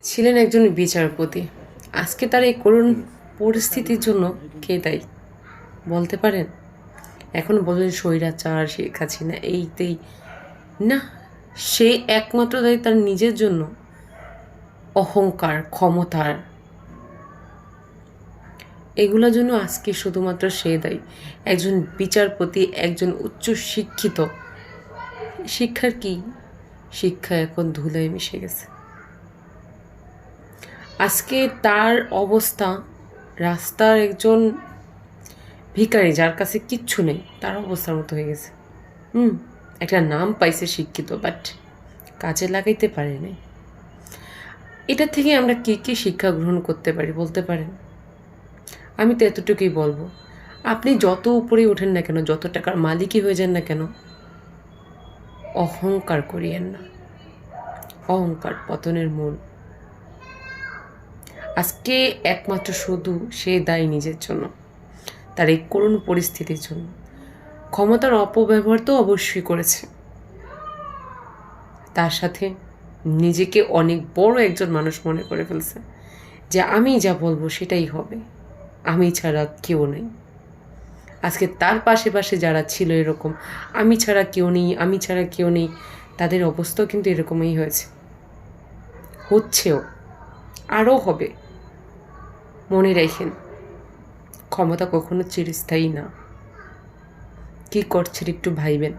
ছিলেন একজন বিচারপতি। আজকে তার এই করুণ পরিস্থিতির জন্য কে দায়ী বলতে পারেন? এখন বলবেন স্বৈরাচার, শেখ হাসিনা, এইতেই না। সে একমাত্র দায়ী তার নিজের জন্য, অহংকার, ক্ষমতার, এগুলোর জন্য আজকে শুধুমাত্র সে দায়ী। একজন বিচারপতি, একজন উচ্চ শিক্ষিত, শিক্ষার কি, শিক্ষা এখন ধুলায় মিশে গেছে। আজকে তার অবস্থা রাস্তার একজন ভিখারি, যার কাছে কিচ্ছু নেই, তার অবস্থার মতো হয়ে গেছে। একটা নাম পাইছে শিক্ষিত, বাট কাজে লাগাইতে পারে নাই। এটা থেকে আমরা কী কী শিক্ষা গ্রহণ করতে পারি বলতে পারেন? আমি তো এতটুকুই বলবো, আপনি যত উপরে ওঠেন না কেন, যত টাকার মালিকই হয়ে যান না কেন, অহংকার করিয়েন না। অহংকার পতনের মূল। আজকে একমাত্র শুধু সে দায়ী নিজের জন্য, তার এই করুণ পরিস্থিতির জন্য। ক্ষমতার অপব্যবহার তো অবশ্যই করেছে, তার সাথে নিজেকে অনেক বড় একজন মানুষ মনে করে ফেলছে, যে আমি যা বলবো সেটাই হবে, আমি ছাড়া কেউ নেই। আজকে তার পাশে পাশে যারা ছিল এরকম, আমি ছাড়া কেউ নেই, আমি ছাড়া কেউ নেই, তাদের অবস্থাও কিন্তু এরকমই হয়েছে, হচ্ছেও, আরও হবে। মনে রাখেন, ক্ষমতা কখনো চিরস্থায়ী না। কী করছেন একটু ভাইবেন।